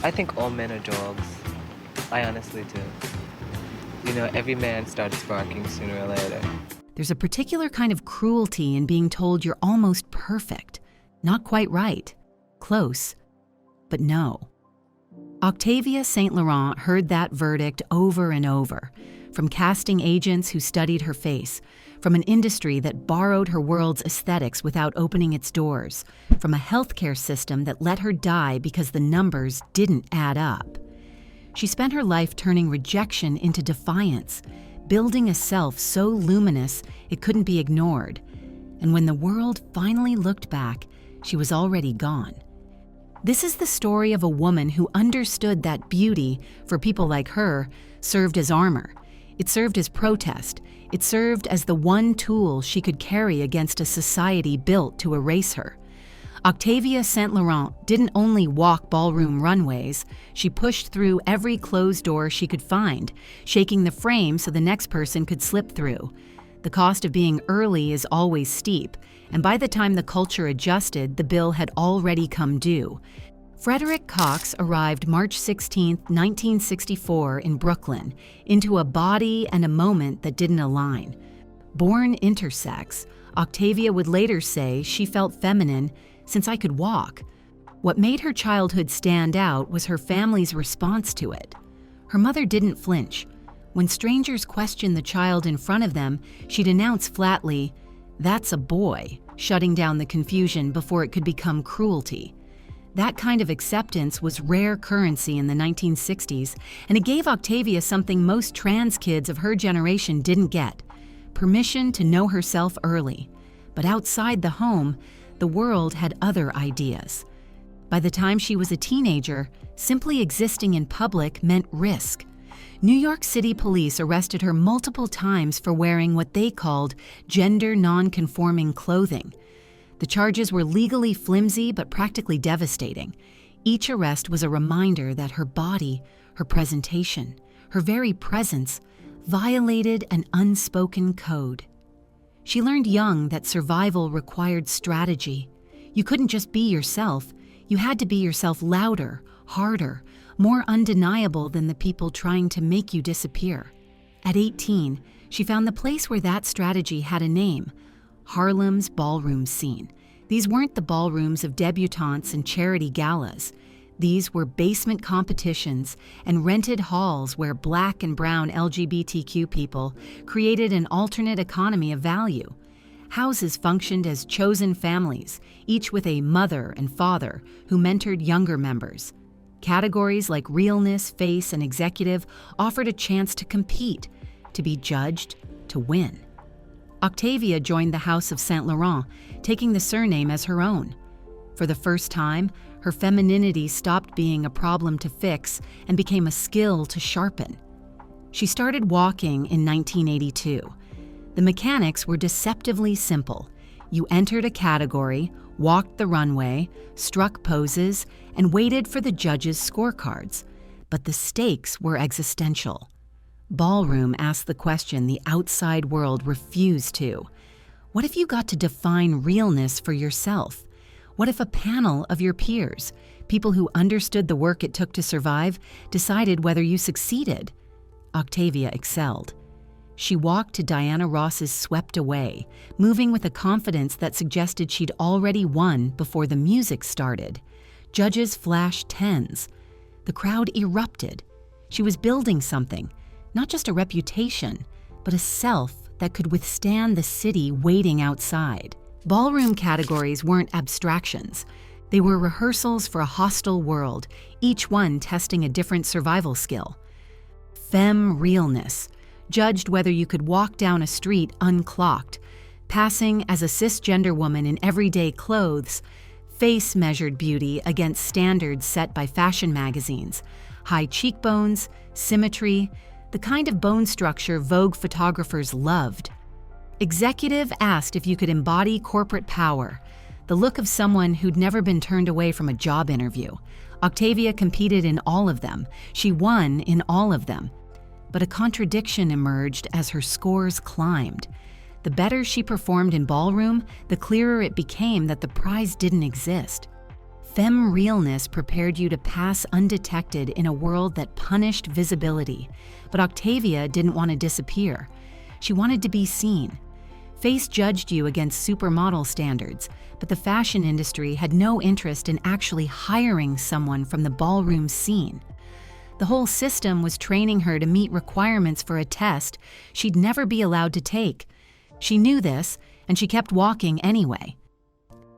I think all men are dogs. I honestly do. You know, every man starts barking sooner or later. There's a particular kind of cruelty in being told you're almost perfect. Not quite right. Close. But no. Octavia St. Laurent heard that verdict over and over, from casting agents who studied her face, from an industry that borrowed her world's aesthetics without opening its doors, from a healthcare system that let her die because the numbers didn't add up. She spent her life turning rejection into defiance, building a self so luminous it couldn't be ignored. And when the world finally looked back, she was already gone. This is the story of a woman who understood that beauty, for people like her, served as armor. It served as protest. It served as the one tool she could carry against a society built to erase her. Octavia St. Laurent didn't only walk ballroom runways, she pushed through every closed door she could find, shaking the frame so the next person could slip through. The cost of being early is always steep, and by the time the culture adjusted, the bill had already come due. Frederick Cox arrived March 16, 1964 in Brooklyn, into a body and a moment that didn't align. Born intersex, Octavia would later say she felt feminine since I could walk. What made her childhood stand out was her family's response to it. Her mother didn't flinch. When strangers questioned the child in front of them, she'd announce flatly, "That's a boy," shutting down the confusion before it could become cruelty. That kind of acceptance was rare currency in the 1960s, and it gave Octavia something most trans kids of her generation didn't get: permission to know herself early. But outside the home, the world had other ideas. By the time she was a teenager, simply existing in public meant risk. New York City police arrested her multiple times for wearing what they called gender non-conforming clothing. The charges were legally flimsy but practically devastating. Each arrest was a reminder that her body, her presentation, her very presence violated an unspoken code. She learned young that survival required strategy. You couldn't just be yourself. You had to be yourself louder, harder, more undeniable than the people trying to make you disappear. At 18, she found the place where that strategy had a name: Harlem's ballroom scene. These weren't the ballrooms of debutantes and charity galas. These were basement competitions and rented halls where Black and brown LGBTQ people created an alternate economy of value. Houses functioned as chosen families, each with a mother and father who mentored younger members. Categories like realness, face, and executive offered a chance to compete, to be judged, to win. Octavia joined the House of St. Laurent, taking the surname as her own. For the first time, her femininity stopped being a problem to fix and became a skill to sharpen. She started walking in 1982. The mechanics were deceptively simple. You entered a category, walked the runway, struck poses, and waited for the judges' scorecards. But the stakes were existential. Ballroom asked the question the outside world refused to. What if you got to define realness for yourself? What if a panel of your peers, people who understood the work it took to survive, decided whether you succeeded? Octavia excelled. She walked to Diana Ross's Swept Away, moving with a confidence that suggested she'd already won before the music started. Judges flashed tens. The crowd erupted. She was building something, not just a reputation, but a self that could withstand the city waiting outside. Ballroom categories weren't abstractions. They were rehearsals for a hostile world, each one testing a different survival skill. Femme realness, judged whether you could walk down a street unclocked, passing as a cisgender woman in everyday clothes. Face measured beauty against standards set by fashion magazines. High cheekbones, symmetry, the kind of bone structure Vogue photographers loved. Executive asked if you could embody corporate power, the look of someone who'd never been turned away from a job interview. Octavia competed in all of them. She won in all of them. But a contradiction emerged as her scores climbed. The better she performed in ballroom, the clearer it became that the prize didn't exist. Femme realness prepared you to pass undetected in a world that punished visibility. But Octavia didn't want to disappear. She wanted to be seen. Face judged you against supermodel standards, but the fashion industry had no interest in actually hiring someone from the ballroom scene. The whole system was training her to meet requirements for a test she'd never be allowed to take. She knew this, and she kept walking anyway.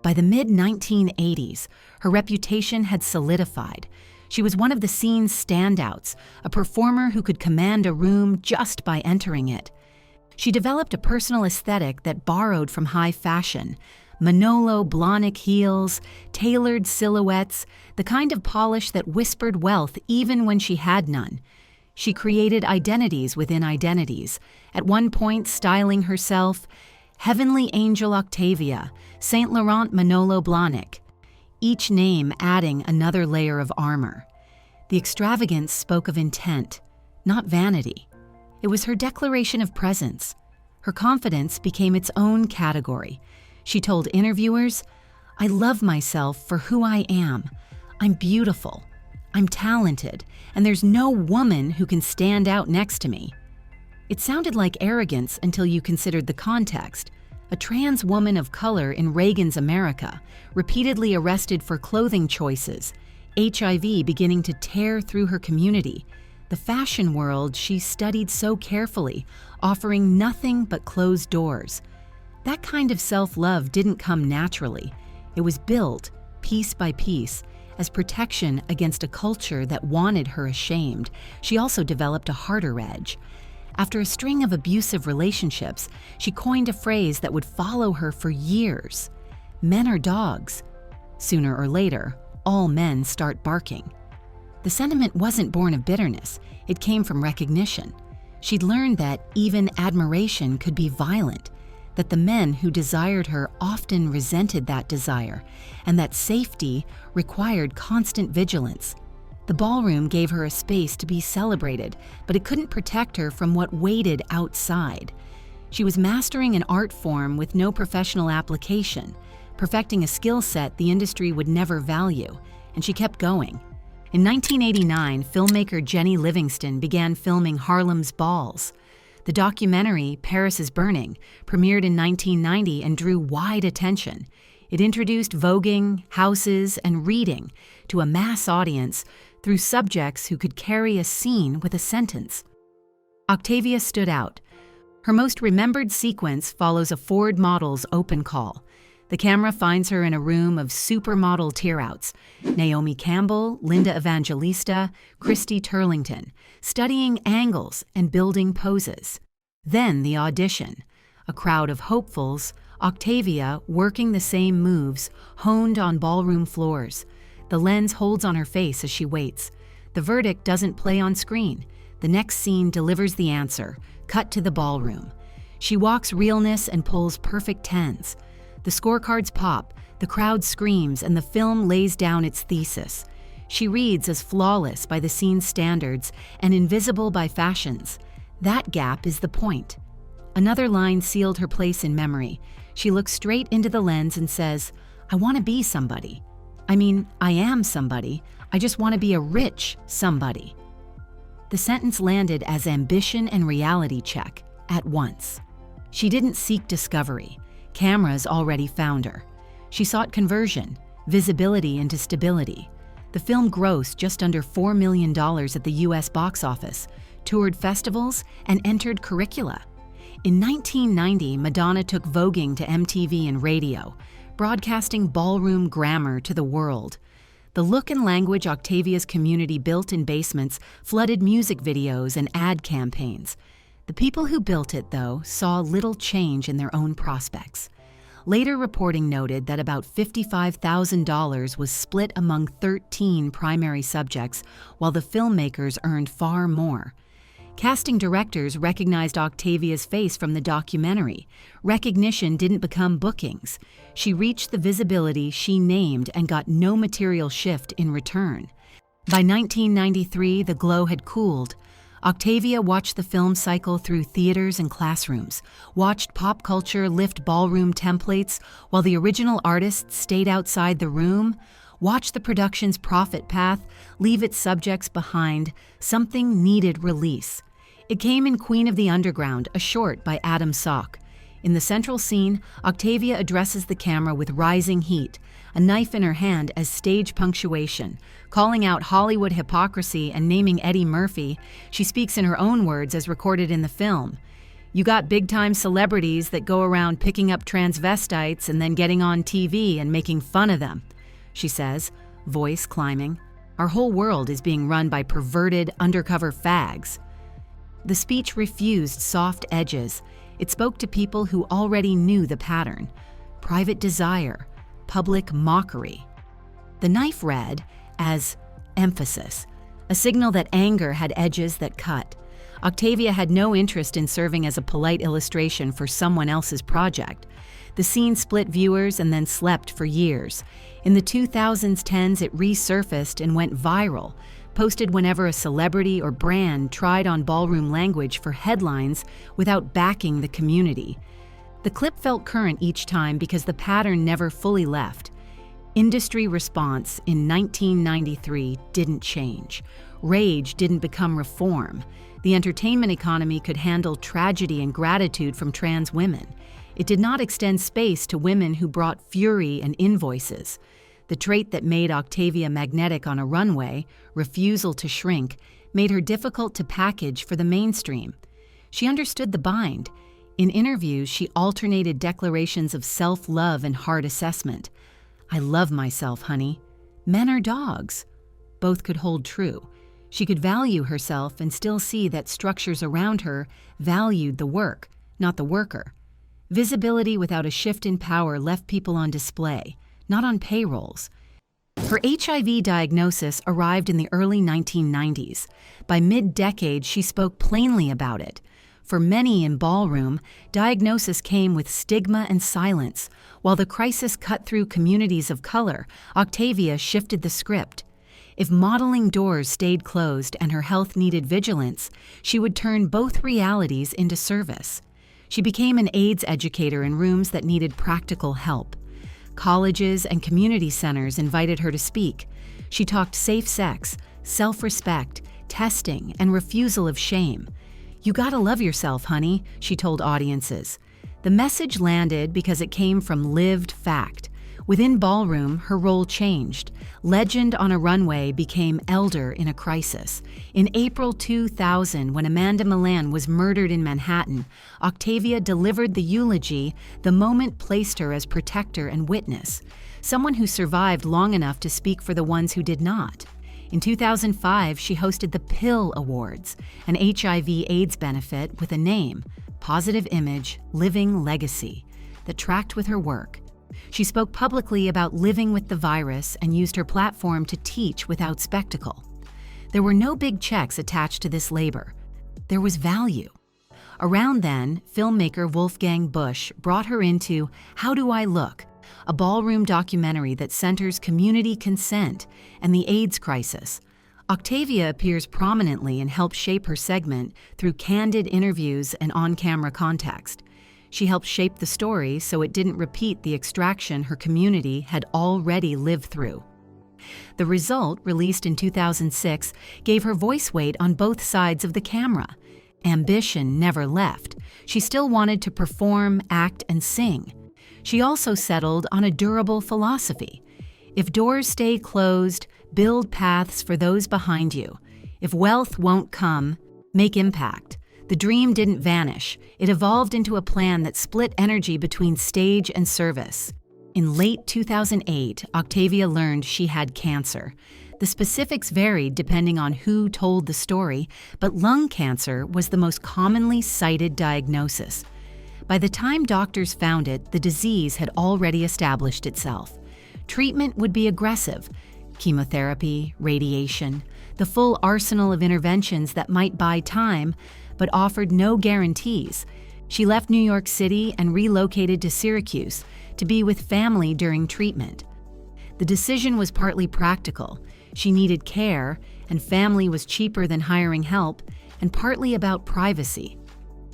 By the mid-1980s, her reputation had solidified. She was one of the scene's standouts, a performer who could command a room just by entering it. She developed a personal aesthetic that borrowed from high fashion: Manolo Blahnik heels, tailored silhouettes, the kind of polish that whispered wealth even when she had none. She created identities within identities, at one point styling herself Heavenly Angel Octavia, St. Laurent Manolo Blahnik, each name adding another layer of armor. The extravagance spoke of intent, not vanity. It was her declaration of presence. Her confidence became its own category. She told interviewers, "I love myself for who I am. I'm beautiful. I'm talented, and there's no woman who can stand out next to me." It sounded like arrogance until you considered the context. A trans woman of color in Reagan's America, repeatedly arrested for clothing choices, HIV beginning to tear through her community, the fashion world she studied so carefully, offering nothing but closed doors. That kind of self-love didn't come naturally. It was built, piece by piece, as protection against a culture that wanted her ashamed. She also developed a harder edge. After a string of abusive relationships, she coined a phrase that would follow her for years: "Men are dogs. Sooner or later, all men start barking." The sentiment wasn't born of bitterness, it came from recognition. She'd learned that even admiration could be violent, that the men who desired her often resented that desire, and that safety required constant vigilance. The ballroom gave her a space to be celebrated, but it couldn't protect her from what waited outside. She was mastering an art form with no professional application, perfecting a skill set the industry would never value, and she kept going. In 1989, filmmaker Jenny Livingston began filming Harlem's Balls. The documentary, Paris is Burning, premiered in 1990 and drew wide attention. It introduced voguing, houses, and reading to a mass audience through subjects who could carry a scene with a sentence. Octavia stood out. Her most remembered sequence follows a Ford model's open call. The camera finds her in a room of supermodel tear-outs: Naomi Campbell, Linda Evangelista, Christy Turlington, studying angles and building poses. Then the audition. A crowd of hopefuls, Octavia working the same moves, honed on ballroom floors. The lens holds on her face as she waits. The verdict doesn't play on screen. The next scene delivers the answer, cut to the ballroom. She walks realness and pulls perfect tens. The scorecards pop, the crowd screams, and the film lays down its thesis. She reads as flawless by the scene's standards and invisible by fashion's. That gap is the point. Another line sealed her place in memory. She looks straight into the lens and says, "I want to be somebody. I am somebody. I just want to be a rich somebody." The sentence landed as ambition and reality check at once. She didn't seek discovery. Cameras already found her. She sought conversion, visibility into stability. The film grossed just under $4 million at the US box office, toured festivals, and entered curricula. In 1990, Madonna took voguing to MTV and radio, broadcasting ballroom grammar to the world. The look and language Octavia's community built in basements flooded music videos and ad campaigns. The people who built it, though, saw little change in their own prospects. Later reporting noted that about $55,000 was split among 13 primary subjects, while the filmmakers earned far more. Casting directors recognized Octavia's face from the documentary. Recognition didn't become bookings. She reached the visibility she named and got no material shift in return. By 1993, the glow had cooled. Octavia watched the film cycle through theaters and classrooms, watched pop culture lift ballroom templates while the original artists stayed outside the room, Watch the production's profit path leave its subjects behind. Something needed release. It came in Queen of the Underground, a short by Adam Sock. In the central scene, Octavia addresses the camera with rising heat, a knife in her hand as stage punctuation. Calling out Hollywood hypocrisy and naming Eddie Murphy, she speaks in her own words as recorded in the film. "You got big-time celebrities that go around picking up transvestites and then getting on TV and making fun of them," she says, voice climbing. "Our whole world is being run by perverted, undercover fags." The speech refused soft edges. It spoke to people who already knew the pattern: private desire, public mockery. The knife read as emphasis, a signal that anger had edges that cut. Octavia had no interest in serving as a polite illustration for someone else's project. The scene split viewers and then slept for years. In the 2010s, it resurfaced and went viral, posted whenever a celebrity or brand tried on ballroom language for headlines without backing the community. The clip felt current each time because the pattern never fully left. Industry response in 1993 didn't change. Rage didn't become reform. The entertainment economy could handle tragedy and gratitude from trans women. It did not extend space to women who brought fury and invoices. The trait that made Octavia magnetic on a runway, refusal to shrink, made her difficult to package for the mainstream. She understood the bind. In interviews, she alternated declarations of self-love and hard assessment. "I love myself, honey. Men are dogs." Both could hold true. She could value herself and still see that structures around her valued the work, not the worker. Visibility without a shift in power left people on display, not on payrolls. Her HIV diagnosis arrived in the early 1990s. By mid-decade, she spoke plainly about it. For many in ballroom, diagnosis came with stigma and silence. While the crisis cut through communities of color, Octavia shifted the script. If modeling doors stayed closed and her health needed vigilance, she would turn both realities into service. She became an AIDS educator in rooms that needed practical help. Colleges and community centers invited her to speak. She talked safe sex, self-respect, testing, and refusal of shame. "You gotta love yourself, honey," she told audiences. The message landed because it came from lived fact. Within ballroom, her role changed. Legend on a runway became elder in a crisis. In April 2000, when Amanda Milan was murdered in Manhattan, Octavia delivered the eulogy. The moment placed her as protector and witness, someone who survived long enough to speak for the ones who did not. In 2005, she hosted the Pill Awards, an HIV/AIDS benefit with a name, Positive Image, Living Legacy, that tracked with her work. She spoke publicly about living with the virus and used her platform to teach without spectacle. There were no big checks attached to this labor. There was value. Around then, filmmaker Wolfgang Busch brought her into How Do I Look?, a ballroom documentary that centers community consent and the AIDS crisis. Octavia appears prominently and helps shape her segment through candid interviews and on-camera context. She helped shape the story so it didn't repeat the extraction her community had already lived through. The result, released in 2006, gave her voice weight on both sides of the camera. Ambition never left. She still wanted to perform, act, and sing. She also settled on a durable philosophy. If doors stay closed, build paths for those behind you. If wealth won't come, make impact. The dream didn't vanish. It evolved into a plan that split energy between stage and service. In late 2008, Octavia learned she had cancer. The specifics varied depending on who told the story, but lung cancer was the most commonly cited diagnosis. By the time doctors found it, the disease had already established itself. Treatment would be aggressive: chemotherapy, radiation, the full arsenal of interventions that might buy time, but offered no guarantees. She left New York City and relocated to Syracuse to be with family during treatment. The decision was partly practical. She needed care, and family was cheaper than hiring help, and partly about privacy.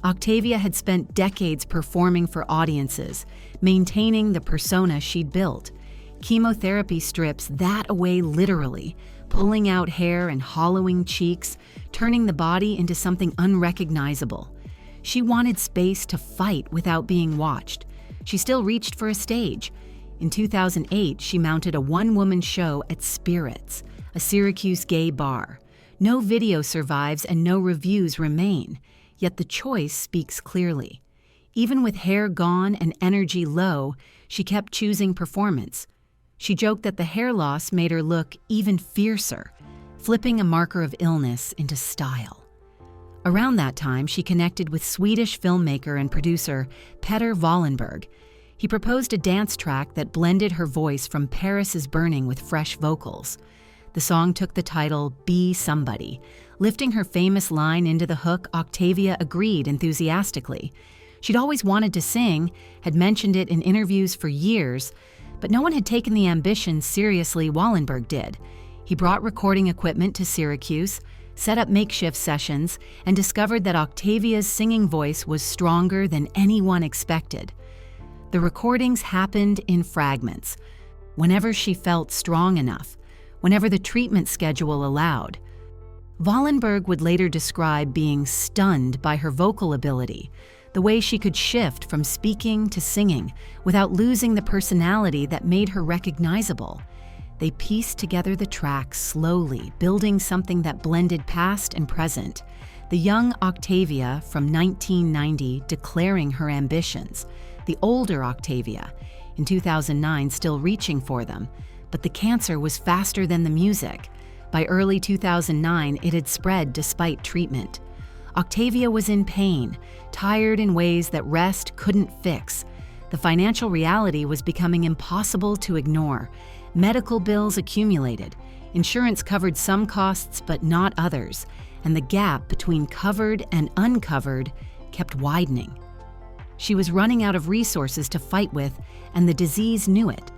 Octavia had spent decades performing for audiences, maintaining the persona she'd built. Chemotherapy strips that away literally, pulling out hair and hollowing cheeks, turning the body into something unrecognizable. She wanted space to fight without being watched. She still reached for a stage. In 2008, she mounted a one-woman show at Spirits, a Syracuse gay bar. No video survives and no reviews remain, yet the choice speaks clearly. Even with hair gone and energy low, she kept choosing performance. She joked that the hair loss made her look even fiercer, flipping a marker of illness into style. Around that time, she connected with Swedish filmmaker and producer Petter Wallenberg. He proposed a dance track that blended her voice from Paris is Burning with fresh vocals. The song took the title Be Somebody. Lifting her famous line into the hook, Octavia agreed enthusiastically. She'd always wanted to sing, had mentioned it in interviews for years, but no one had taken the ambition seriously Wallenberg did. He brought recording equipment to Syracuse, set up makeshift sessions, and discovered that Octavia's singing voice was stronger than anyone expected. The recordings happened in fragments, whenever she felt strong enough, whenever the treatment schedule allowed. Wallenberg would later describe being stunned by her vocal ability, the way she could shift from speaking to singing without losing the personality that made her recognizable. They pieced together the tracks slowly, building something that blended past and present. The young Octavia from 1990 declaring her ambitions, the older Octavia, in 2009 still reaching for them, but the cancer was faster than the music. By early 2009, it had spread despite treatment. Octavia was in pain, tired in ways that rest couldn't fix. The financial reality was becoming impossible to ignore. Medical bills accumulated. Insurance covered some costs but not others, and the gap between covered and uncovered kept widening. She was running out of resources to fight with, and the disease knew it.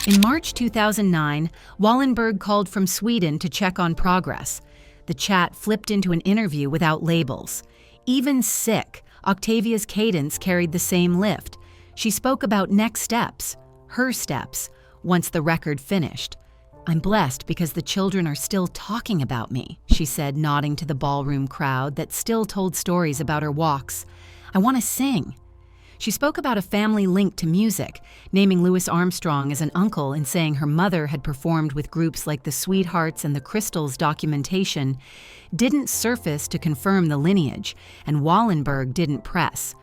In March 2009, Wallenberg called from Sweden to check on progress. The chat flipped into an interview without labels. Even sick, Octavia's cadence carried the same lift. She spoke about next steps, her steps, once the record finished. "I'm blessed because the children are still talking about me," she said, nodding to the ballroom crowd that still told stories about her walks. "I want to sing." She spoke about a family linked to music, naming Louis Armstrong as an uncle and saying her mother had performed with groups like the Sweethearts and the Crystals. Documentation didn't surface to confirm the lineage, and Wallenberg didn't press.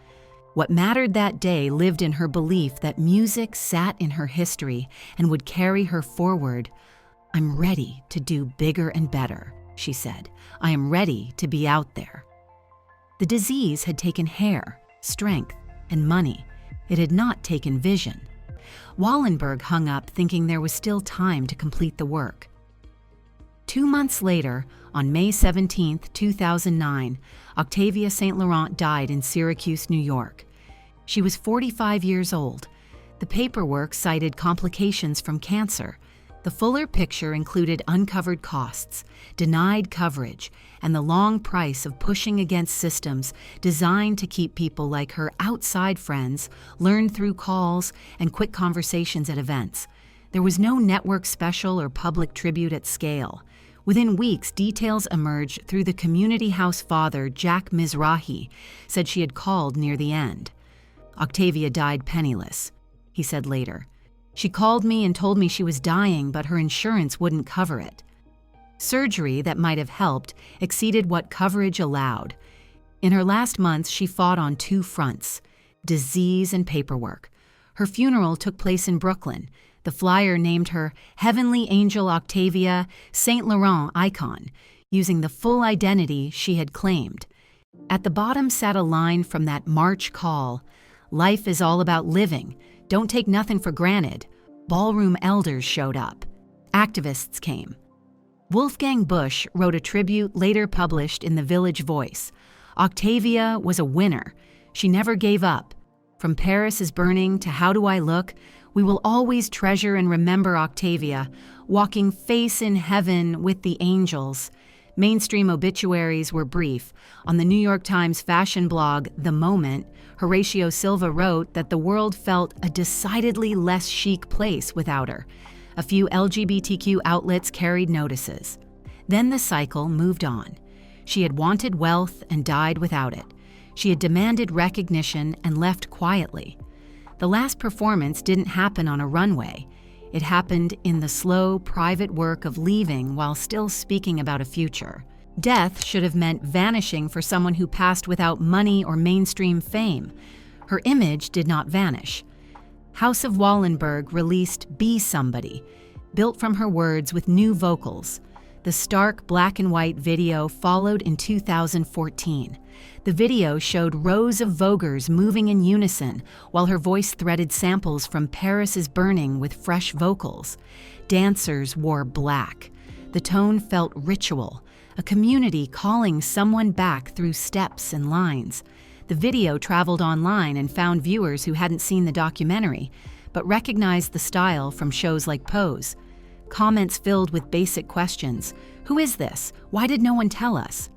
What mattered that day lived in her belief that music sat in her history and would carry her forward. "I'm ready to do bigger and better," she said. "I am ready to be out there." The disease had taken hair, strength, and money. It had not taken vision. Wallenberg hung up thinking there was still time to complete the work. 2 months later, on May 17, 2009, Octavia St. Laurent died in Syracuse, New York. She was 45 years old. The paperwork cited complications from cancer. The fuller picture included uncovered costs, denied coverage, and the long price of pushing against systems designed to keep people like her outside friends, learned through calls and quick conversations at events. There was no network special or public tribute at scale. Within weeks, details emerged through the community house father, Jack Mizrahi, said she had called near the end. "Octavia died penniless," he said later. "She called me and told me she was dying, but her insurance wouldn't cover it." Surgery that might have helped exceeded what coverage allowed. In her last months, she fought on 2 fronts: disease and paperwork. Her funeral took place in Brooklyn. The flyer named her Heavenly Angel Octavia, St. Laurent icon, using the full identity she had claimed. At the bottom sat a line from that March call: "Life is all about living. Don't take nothing for granted." Ballroom elders showed up. Activists came. Wolfgang Busch wrote a tribute later published in the Village Voice. Octavia was a winner. She never gave up. From Paris is Burning to How Do I Look, we will always treasure and remember Octavia, walking face in heaven with the angels. Mainstream obituaries were brief. On the New York Times fashion blog, The Moment, Horatio Silva wrote that the world felt a decidedly less chic place without her. A few LGBTQ outlets carried notices. Then the cycle moved on. She had wanted wealth and died without it. She had demanded recognition and left quietly. The last performance didn't happen on a runway. It happened in the slow, private work of leaving while still speaking about a future. Death should have meant vanishing for someone who passed without money or mainstream fame. Her image did not vanish. House of Wallenberg released Be Somebody, built from her words with new vocals. The stark black and white video followed in 2014. The video showed rows of voguers moving in unison while her voice threaded samples from Paris is Burning with fresh vocals. Dancers wore black. The tone felt ritual, a community calling someone back through steps and lines. The video traveled online and found viewers who hadn't seen the documentary, but recognized the style from shows like Pose. Comments filled with basic questions. Who is this? Why did no one tell us?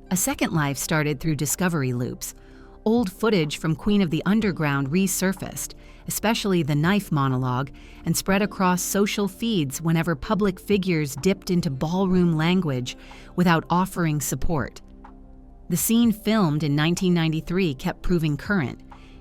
A second life started through discovery loops. Old footage from Queen of the Underground resurfaced, especially the knife monologue, and spread across social feeds whenever public figures dipped into ballroom language without offering support. The scene filmed in 1993 kept proving current.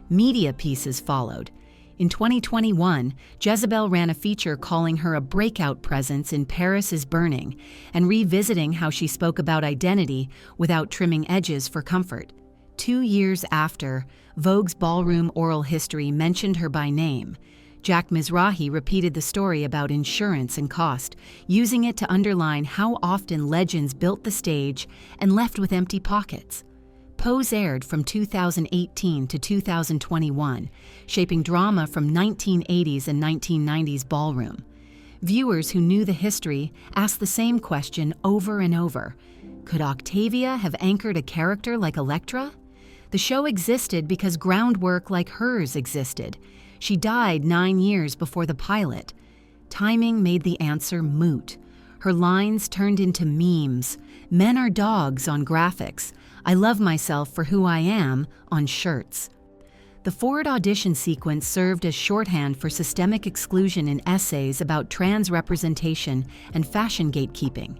Media pieces followed. In 2021, Jezebel ran a feature calling her a breakout presence in Paris is Burning and revisiting how she spoke about identity without trimming edges for comfort. 2 years after, Vogue's Ballroom Oral History mentioned her by name. Jack Mizrahi repeated the story about insurance and cost, using it to underline how often legends built the stage and left with empty pockets. Pose aired from 2018 to 2021, shaping drama from 1980s and 1990s ballroom. Viewers who knew the history asked the same question over and over. Could Octavia have anchored a character like Electra? The show existed because groundwork like hers existed. She died 9 years before the pilot. Timing made the answer moot. Her lines turned into memes. Men are dogs on graphics. I love myself for who I am on shirts. The forward audition sequence served as shorthand for systemic exclusion in essays about trans representation and fashion gatekeeping.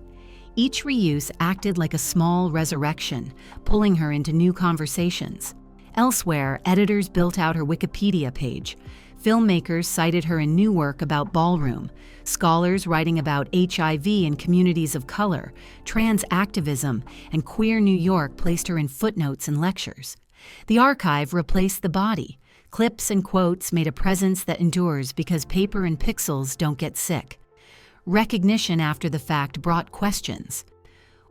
Each reuse acted like a small resurrection, pulling her into new conversations. Elsewhere, editors built out her Wikipedia page. Filmmakers cited her in new work about ballroom. Scholars writing about HIV in communities of color, trans activism, and queer New York placed her in footnotes and lectures. The archive replaced the body. Clips and quotes made a presence that endures because paper and pixels don't get sick. Recognition after the fact brought questions.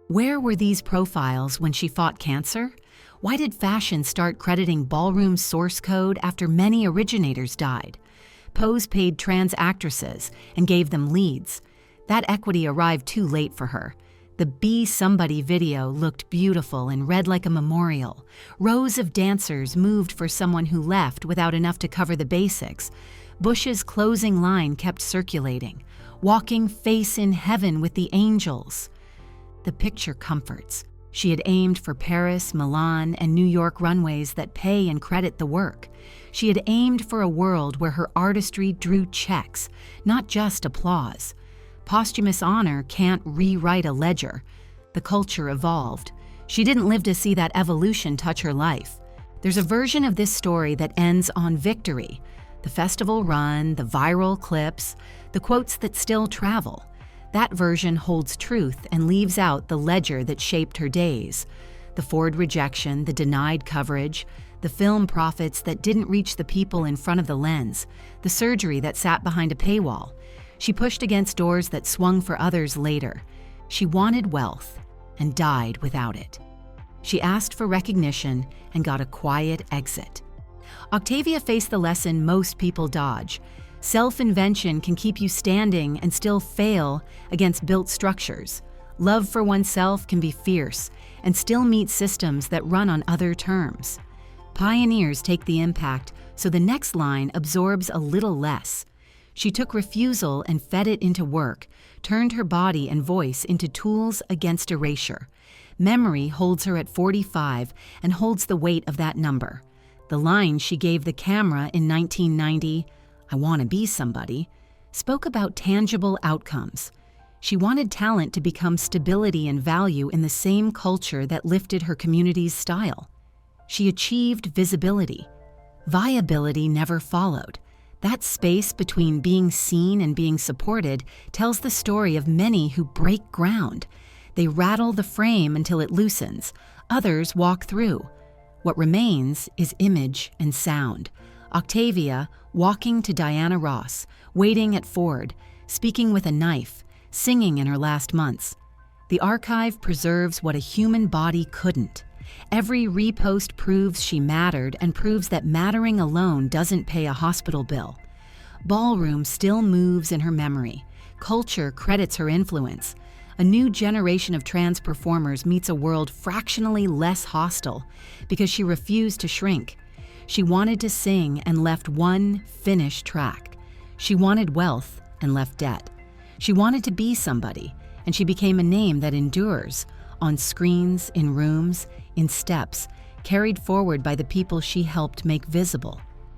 Where were these profiles when she fought cancer? Why did fashion start crediting ballroom source code after many originators died? Pose paid trans actresses and gave them leads. That equity arrived too late for her. The Be Somebody video looked beautiful and read like a memorial. Rows of dancers moved for someone who left without enough to cover the basics. Bush's closing line kept circulating, walking face in heaven with the angels. The picture comforts. She had aimed for Paris, Milan, and New York runways that pay and credit the work. She had aimed for a world where her artistry drew checks, not just applause. Posthumous honor can't rewrite a ledger. The culture evolved. She didn't live to see that evolution touch her life. There's a version of this story that ends on victory. The festival run, the viral clips, the quotes that still travel. That version holds truth and leaves out the ledger that shaped her days. The forward rejection, the denied coverage, the film profits that didn't reach the people in front of the lens, the surgery that sat behind a paywall. She pushed against doors that swung for others later. She wanted wealth and died without it. She asked for recognition and got a quiet exit. Octavia faced the lesson most people dodge. Self-invention can keep you standing and still fail against built structures. Love for oneself can be fierce and still meet systems that run on other terms. Pioneers take the impact, so the next line absorbs a little less. She took refusal and fed it into work, turned her body and voice into tools against erasure. Memory holds her at 45 and holds the weight of that number. The line she gave the camera in 1990, "I want to be somebody," spoke about tangible outcomes. She wanted talent to become stability and value in the same culture that lifted her community's style. She achieved visibility. Viability never followed. That space between being seen and being supported tells the story of many who break ground. They rattle the frame until it loosens. Others walk through. What remains is image and sound. Octavia walking to Diana Ross, waiting at Ford, speaking with a knife, singing in her last months. The archive preserves what a human body couldn't. Every repost proves she mattered and proves that mattering alone doesn't pay a hospital bill. Ballroom still moves in her memory. Culture credits her influence. A new generation of trans performers meets a world fractionally less hostile because she refused to shrink. She wanted to sing and left one finished track. She wanted wealth and left debt. She wanted to be somebody, and she became a name that endures, on screens, in rooms, in steps, carried forward by the people she helped make visible.